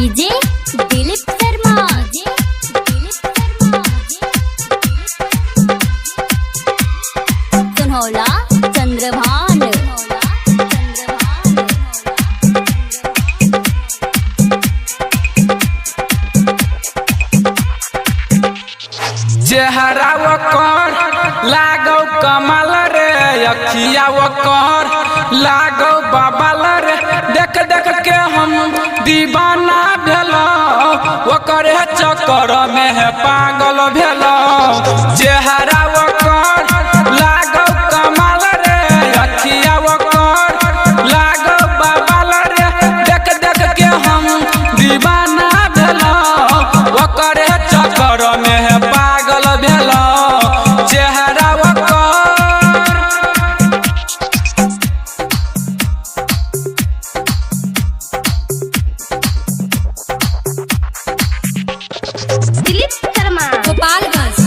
DJ Dilip Sharma सुनौला Chandrabhan चेहरा ओकर लागो कमल रे, अखिया ओकर लागो बबल रे। देख देख के हम दीवाना भेलो, ओकर चक्कर में है पागल भेलो। चेहरा ओकर लागो कमल रे, अखिया ओकर लागो बबल रे। देख देख के हम दीवाना भेलो, ओकर चक्कर में है पागल भेलो। चेहरा ओकर दिलीप शर्मा गोपालगंज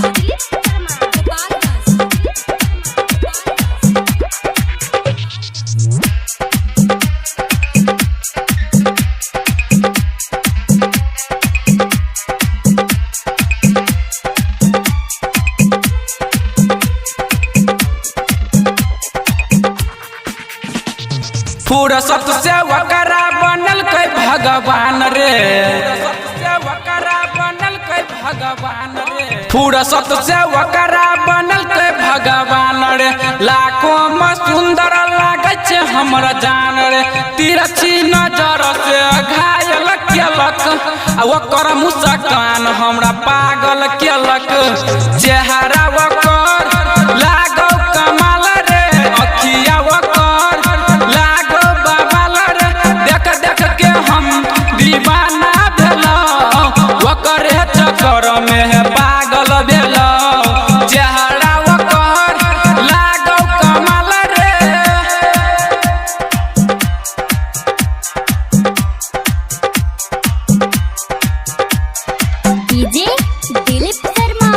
फुर्सत से वकरा बनल कई भगवान रे, फुर्सत से वकरा बनल कई भगवान रे। लाखों में सुंदर लागे छे हमरा जान रे। तिरछी नजर से घायल केलक, ओकर मुस्कान हमरा पागल केलक। चेहरा ओकर लागो कमाल रे, अखिया ओकर लागो बबल रे। देख देख के हम दीवाना भेलो, ओकर चक्कर में है पागल भेलो। चेहरा ओकर लागो कमाल रे। डीजे दिलीप शर्मा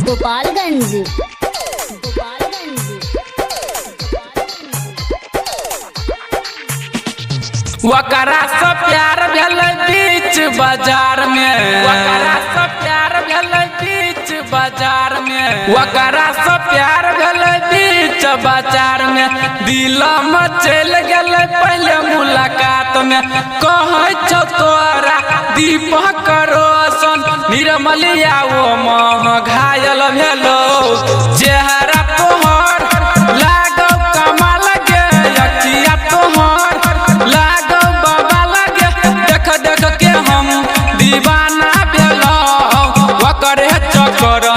गोपालगंज वकरा से प्यार भेल बीच बाजार में, वकरा से प्यार भेल बीच बाजार में, वकरा से प्यार भेल बीच बाजार में। दिल में चल गेल पहले मुलाकात में। कहे छो तोरा दीपक रोशन निर्मलिया वो मोह घायल भेलो। चेहरा तोहर लागो कमाल गे, अखिया तोहर लागो बबल गे। देख देख के हम दीवाना भेलो, ओकर चक्कर